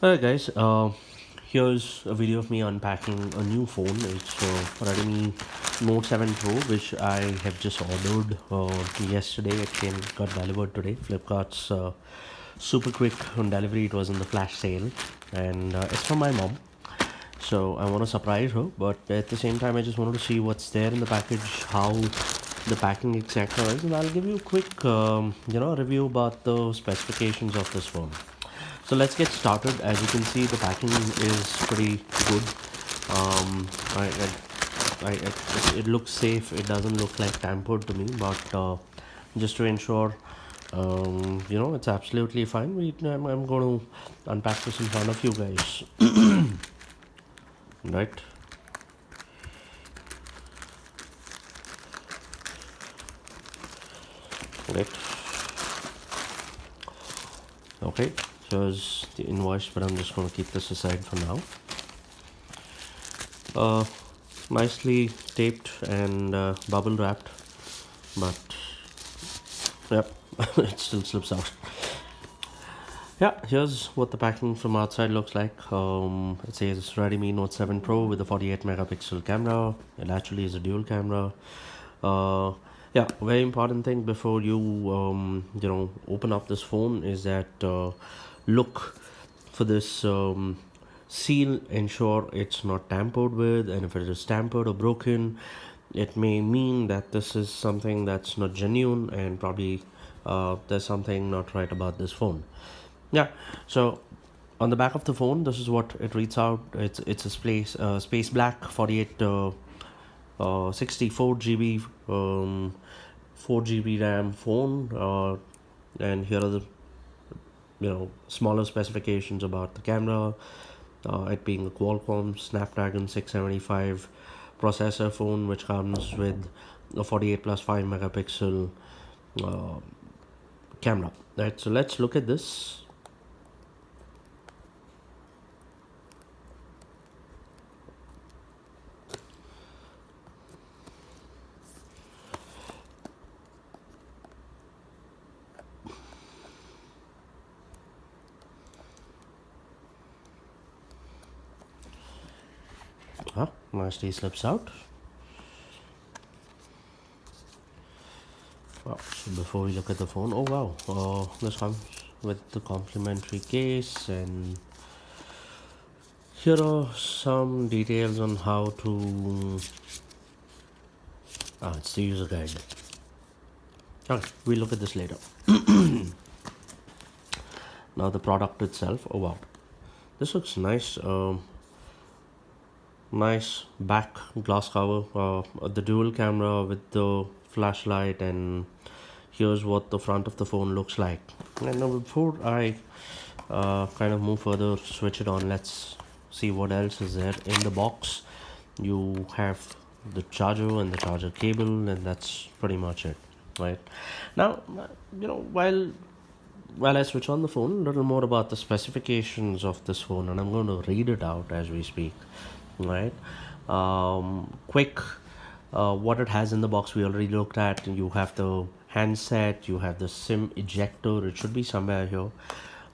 Alright guys, here's a video of me unpacking a new phone. It's Redmi Note 7 Pro, which I have just ordered yesterday. Got delivered today. Flipkart's super quick on delivery. It was in the flash sale, and it's from my mom. So I want to surprise her, but at the same time, I just wanted to see what's there in the package, how the packing etc. is, and I'll give you a quick, review about the specifications of this phone. So let's get started. As you can see, the packing is pretty good. Um, I, it looks safe. It doesn't look like tampered to me, but just to ensure, it's absolutely fine. I'm going to unpack this in front of you guys, right? Right. Okay. Here's the invoice, but I'm just going to keep this aside for now. Nicely taped and bubble wrapped, but yep, it still slips out. Yeah, here's what the packing from outside looks like. It says Redmi Note 7 Pro with a 48 megapixel camera. It actually is a dual camera. Uh, yeah, very important thing before you open up this phone is that look for this seal. Ensure it's not tampered with, and if it is tampered or broken, it may mean that this is something that's not genuine, and probably there's something not right about this phone. Yeah, so on the back of the phone, this is what it reads out. It's a space black 48 64 GB 4 GB RAM phone, and here are the smaller specifications about the camera. It being a Qualcomm Snapdragon 675 processor phone, which comes with a 48 plus 5 megapixel uh, camera. Right, so let's look at this. Nicely slips out. Wow. So before we look at the phone, oh wow, this comes with the complimentary case, and here are some details on how to. It's the user guide. Okay, we'll look at this later. Now the product itself. Oh wow, this looks nice. Nice back glass cover. The dual camera with the flashlight, and here's what the front of the phone looks like. And now before I kind of move further, switch it on, let's see what else is there in the box. You have the charger and the charger cable, and that's pretty much it. Right now, while I switch on the phone, a little more about the specifications of this phone, and I'm going to read it out as we speak. Right, quick. What it has in the box, we already looked at. You have the handset, you have the SIM ejector, it should be somewhere here.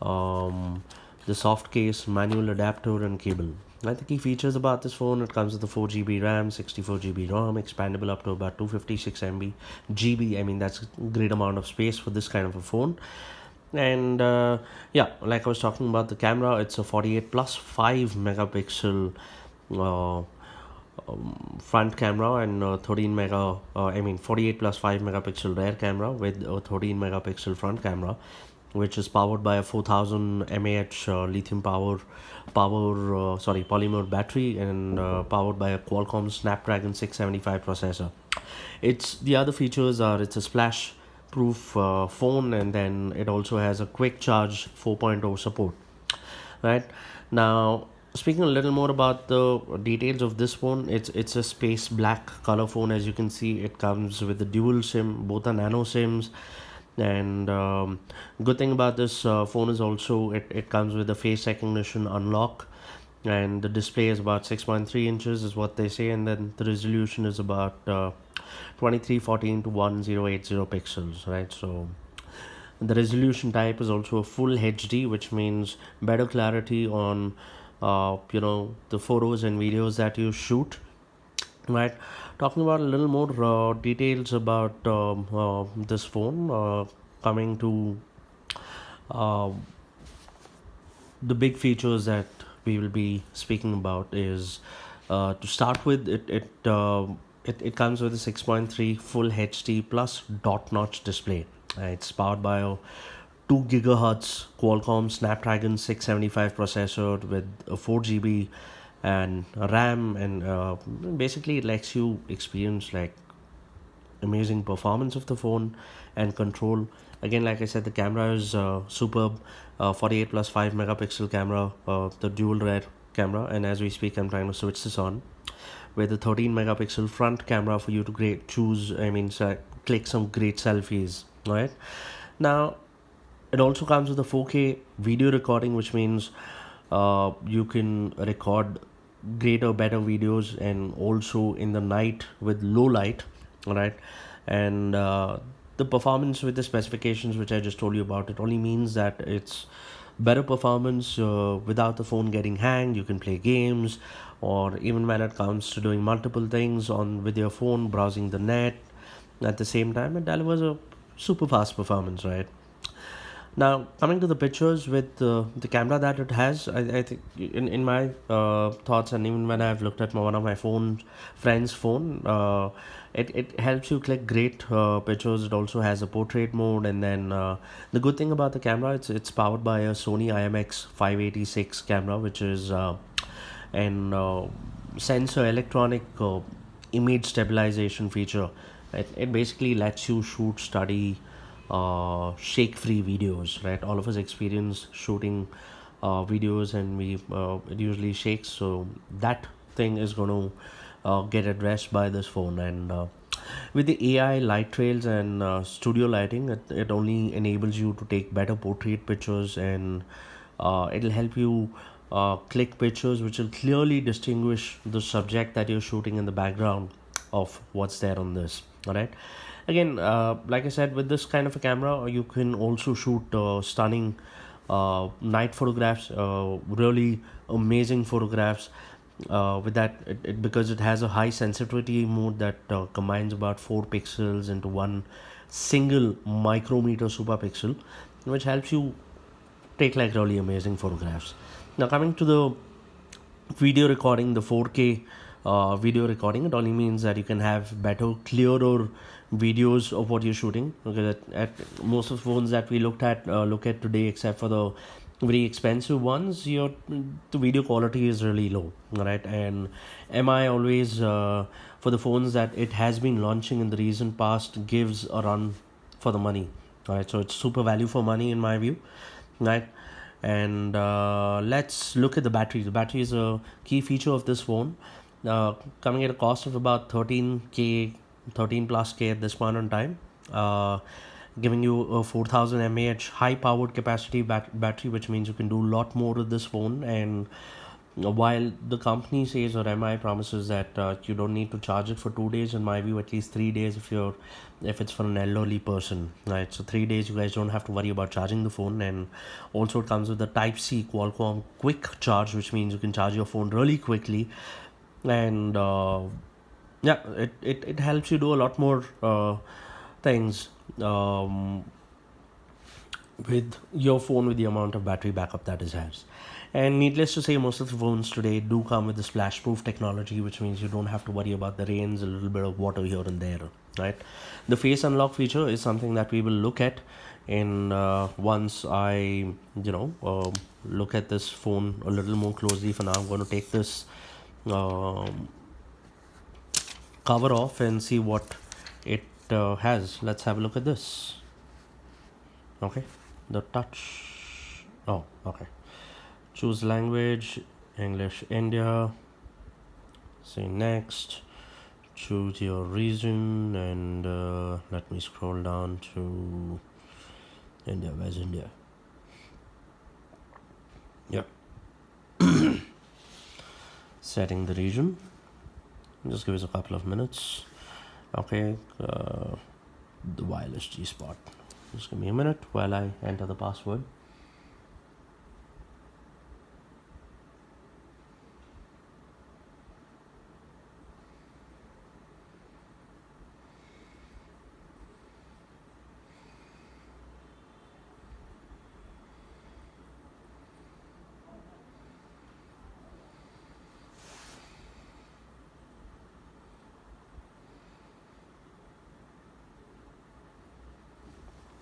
um, the soft case, manual adapter, and cable. Like the key features about this phone, it comes with the 4 GB RAM, 64 GB ROM, expandable up to about 256 MB GB. I mean, that's a great amount of space for this kind of a phone. And yeah, like I was talking about the camera, it's a 48 plus 5 megapixel uh, front camera, and 48 plus 5 megapixel rear camera with a 13 megapixel front camera, which is powered by a 4000 mAh lithium polymer battery, and powered by a Qualcomm Snapdragon 675 processor. It's the other features are it's a splash proof phone, and then it also has a quick charge 4.0 support. Right now, speaking a little more about the details of this phone, it's a space black color phone. As you can see, it comes with the dual sim, both are nano sims. And good thing about this phone is also it comes with a face recognition unlock, and the display is about 6.3 inches is what they say, and then the resolution is about 2314 to 1080 pixels, right? So The resolution type is also a full HD, which means better clarity on the photos and videos that you shoot, right? Talking about a little more details about this phone, coming to uh, the big features that we will be speaking about is, to start with, it comes with a 6.3 full HD plus dot notch display. It's powered by a 2 gigahertz Qualcomm Snapdragon 675 processor with a 4 GB and RAM, and basically it lets you experience like amazing performance of the phone and control. Again, like I said, the camera is superb. 48 plus 5 megapixel camera, the dual rear camera, and as we speak I'm trying to switch this on with the 13 megapixel front camera for you to click some great selfies, right? Now it also comes with a 4K video recording, which means you can record greater, better videos, and also in the night with low light, right? And the performance with the specifications which I just told you about, it only means that it's better performance without the phone getting hanged. You can play games, or even when it comes to doing multiple things on with your phone, browsing the net at the same time, it delivers a super fast performance, right? Now, coming to the pictures with the camera that it has, I think in my thoughts, and even when I've looked at one of my friend's phone, it helps you click great pictures. It also has a portrait mode, and then the good thing about the camera, it's powered by a Sony IMX 586 camera, which is an sensor electronic image stabilization feature. It basically lets you shoot study shake free videos, right? All of us experience shooting videos, and we it usually shakes, so that thing is going to get addressed by this phone. And with the AI light trails and studio lighting, it only enables you to take better portrait pictures, and it'll help you click pictures which will clearly distinguish the subject that you're shooting in the background of what's there on this. All right. Again, like I said, with this kind of a camera, you can also shoot stunning night photographs, really amazing photographs. With that, because it has a high sensitivity mode that combines about 4 pixels into one single micrometer super pixel, which helps you take like really amazing photographs. Now, coming to the video recording, the 4K video recording, it only means that you can have better, clearer videos of what you're shooting. Okay, at most of the phones that we look at today, except for the very expensive ones, the video quality is really low, right? And MI always, for the phones that it has been launching in the recent past, gives a run for the money, right? So it's super value for money in my view, right? And let's look at the battery. The battery is a key feature of this phone, coming at a cost of about 13k, 13 plus k at this point in time, giving you a 4000 mAh high powered capacity battery, which means you can do a lot more with this phone. And while the company says, or MI promises, that you don't need to charge it for 2 days, in my view at least 3 days if it's for an elderly person, right? So 3 days you guys don't have to worry about charging the phone. And also it comes with the type C Qualcomm quick charge, which means you can charge your phone really quickly. And yeah, it helps you do a lot more things with your phone, with the amount of battery backup that it has. And needless to say, most of the phones today do come with the splash proof technology, which means you don't have to worry about the rains, a little bit of water here and there, right? The face unlock feature is something that we will look at in once I look at this phone a little more closely. For now, I'm going to take this cover off and see what it has. Let's have a look at this. Okay, the touch. Oh, okay. Choose language, English India. Say next. Choose your region, and let me scroll down to India. Where's India? Yep. Setting the region. Just give us a couple of minutes. Okay, the wireless G spot. Just give me a minute while I enter the password.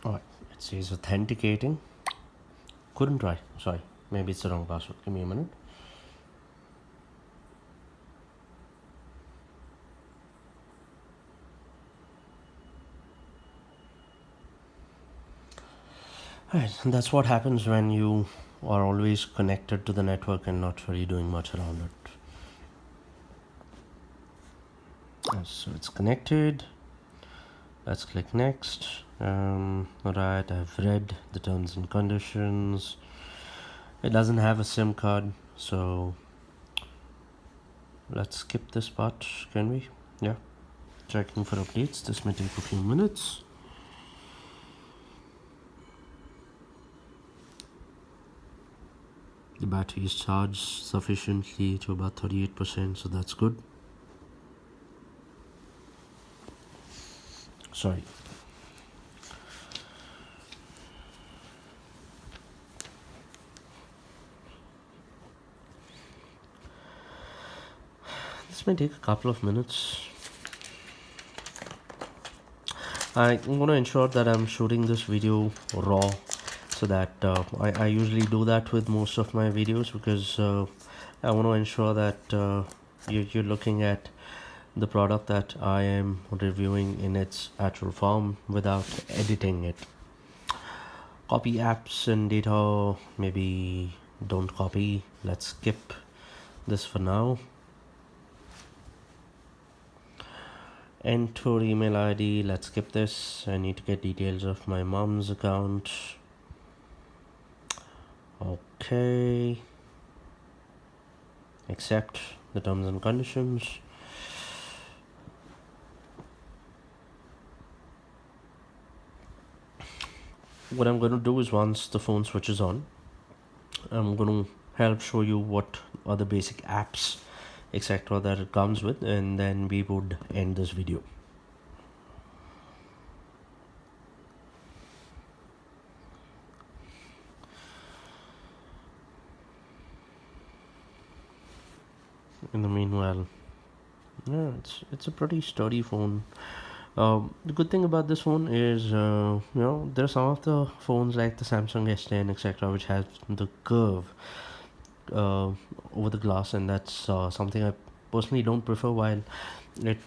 Alright, it says authenticating. Couldn't try. Sorry, maybe it's the wrong password. Give me a minute. Right, and that's what happens when you are always connected to the network and not really doing much around it. So it's connected. Let's click next. Alright, I've read the terms and conditions. It doesn't have a SIM card, so let's skip this part, can we? Yeah. Checking for updates. This may take a few minutes. The battery is charged sufficiently to about 38%, so that's good. Sorry. This may take a couple of minutes. I'm going to ensure that I'm shooting this video raw, so that I usually do that with most of my videos, because I want to ensure that you're looking at the product that I am reviewing in its actual form without editing it. Copy apps and data, maybe don't copy. Let's skip this for now. Enter email ID. Let's skip this. I need to get details of my mom's account. Okay. Accept the terms and conditions. What I'm going to do is, once the phone switches on, I'm going to help show you what are the basic apps, etc., that it comes with, and then we would end this video. In the meanwhile, yeah, it's a pretty sturdy phone. The good thing about this phone is, there are some of the phones like the Samsung S10, etc., which has the curve over the glass, and that's something I personally don't prefer. While it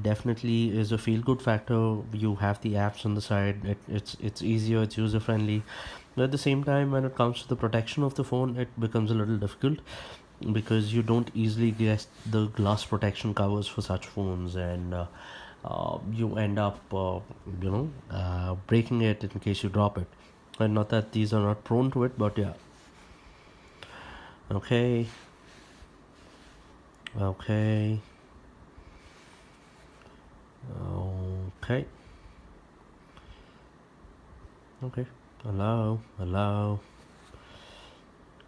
definitely is a feel-good factor, you have the apps on the side. It's easier, it's user-friendly. But at the same time, when it comes to the protection of the phone, it becomes a little difficult, because you don't easily get the glass protection covers for such phones, and you end up breaking it in case you drop it. And not that these are not prone to it, but yeah. Okay. Okay. Okay. Okay. Allow.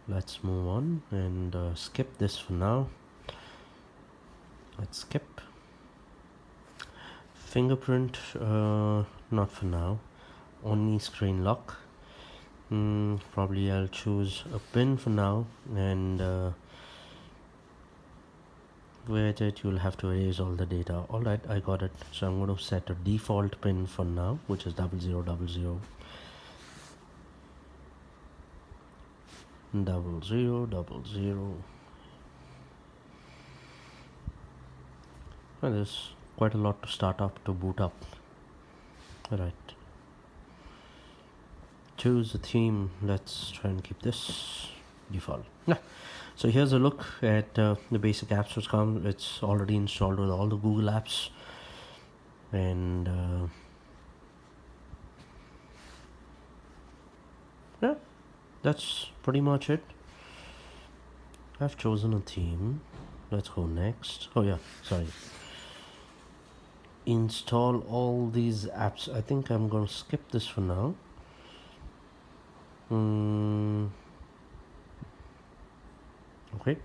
Let's move on and skip this for now. Let's skip. Fingerprint, not for now. Only screen lock. Probably I'll choose a pin for now, and with it you'll have to erase all the data. Alright, I got it. So I'm going to set a default pin for now, which is 0000 0000. Well, there's quite a lot to start up, to boot up. Alright, choose a theme. Let's try and keep this default. Yeah. So here's a look at the basic apps which come. It's already installed with all the Google apps, and yeah, that's pretty much it. I've chosen a theme. Let's go next. Oh yeah, sorry. install all these apps. I think I'm going to skip this for now. Okay,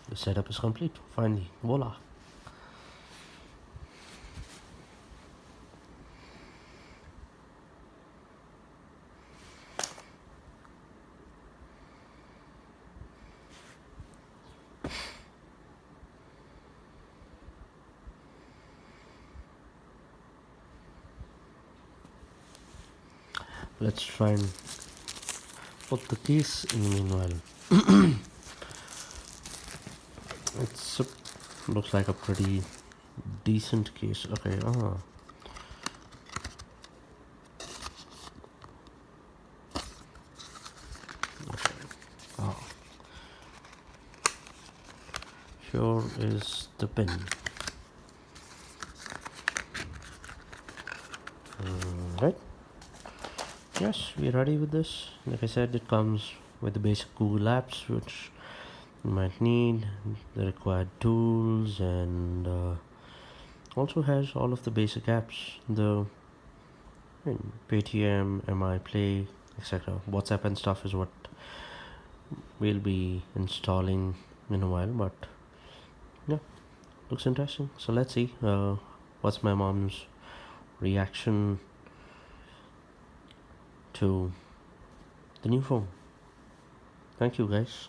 the setup is complete. Finally, voila. Let's try and put the case in the meanwhile. It's looks like a pretty decent case. Okay, ah, here is the pin. Right? Yes, we're ready with this. Like I said, it comes with the basic Google apps, which you might need, the required tools, and also has all of the basic apps, the Paytm, MI Play, etc. WhatsApp and stuff is what we'll be installing in a while, but yeah, looks interesting. So let's see what's my mom's reaction to the new phone. Thank you, guys.